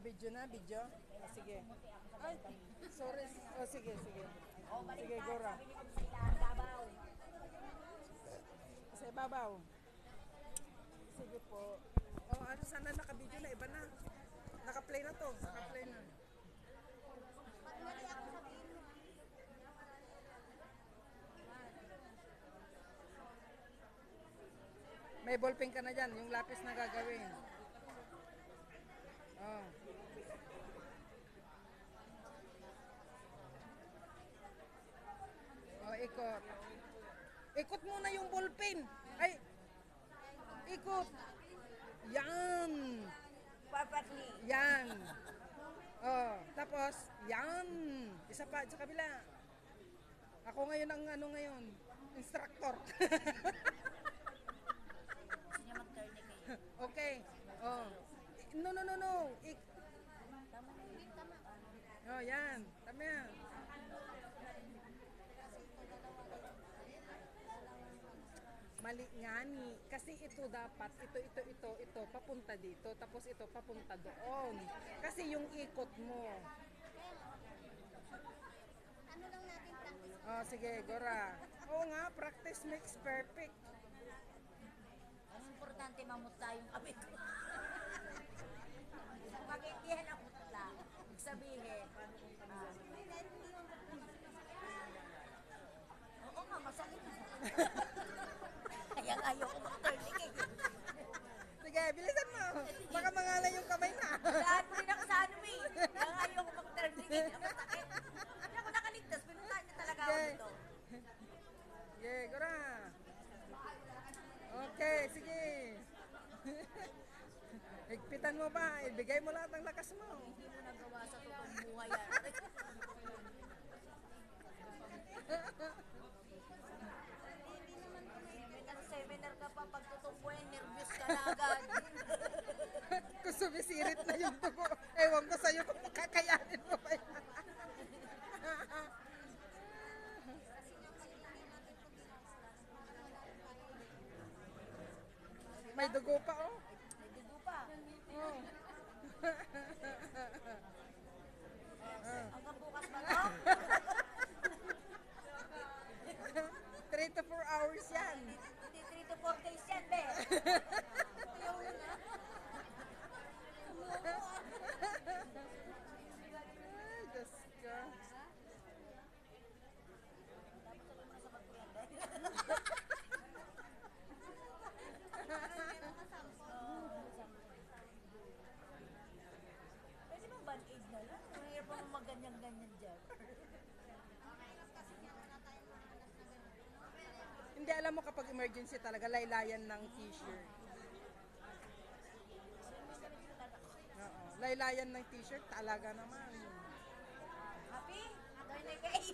Video na, video? Ah, sige. Ay, sorry. Oh, sige, sige. Sige, Gora. Sa ibabaw. Sige po. Oh, ano, sana naka-video na, iba na. Naka-play na to. Naka-play na. May ballpen ka na dyan, yung lapis na gagawin. Oh. Oh, ikot. Ikot muna yung ballpen. Ay, ikot. Yan. Perfectly. Yan. Oh, tapos, yan. Isa pa, sa kabila. Ako ngayon ang ano ngayon, instructor. Gusto niya mag-tourniquet. Okay. Oh. No, no, no, no. Oh, yan. Tama yan. Mali nga ni. Kasi ito dapat, ito, papunta dito. Tapos ito, papunta doon. Kasi yung ikot mo. Ano lang natin practice? Oh, sige, Gora. Oo nga, practice makes perfect. Ang importante, mamutla yung kabit ko. Mag-indihan ang mutla. Ibig sabihin, oo nga, masakit. Kaya nga ayoko mag-tourniquet. Sige, bilisan mo. Baka mangalay yung kamay na. Lahat mo rin ako sa ano eh. Kaya nga ayoko mag-tourniquet. Masakit. Hindi ako nakaligtas. Pinuntahan niya talaga ako Okay. dito. Sige, Gora. Okay, sige. Higpitan mo ba? Ibigay mo lahat ng lakas mo. Hindi mo nagawa sa totoong buhay yan. Seminar ka pa, pag totoong buhay, nervous ka na agad. Kung sumisirit na yung dugo, ewan ko sa'yo kung kakayanin mo ba yan. May dugo pa, oh. May dugo pa. Oh. Hanggang bukas ba to? 3 to 4 hours yan. Hindi 3 to 4 days yan, be. Ay, Diyos ko. Pwede bang band-aid na lang? Mahirap pa maganyan-ganyan dyan. Hindi, alam mo kapag emergency talaga, laylayan ng t-shirt. Oo, laylayan ng t-shirt talaga naman. Happy? Tourniquet.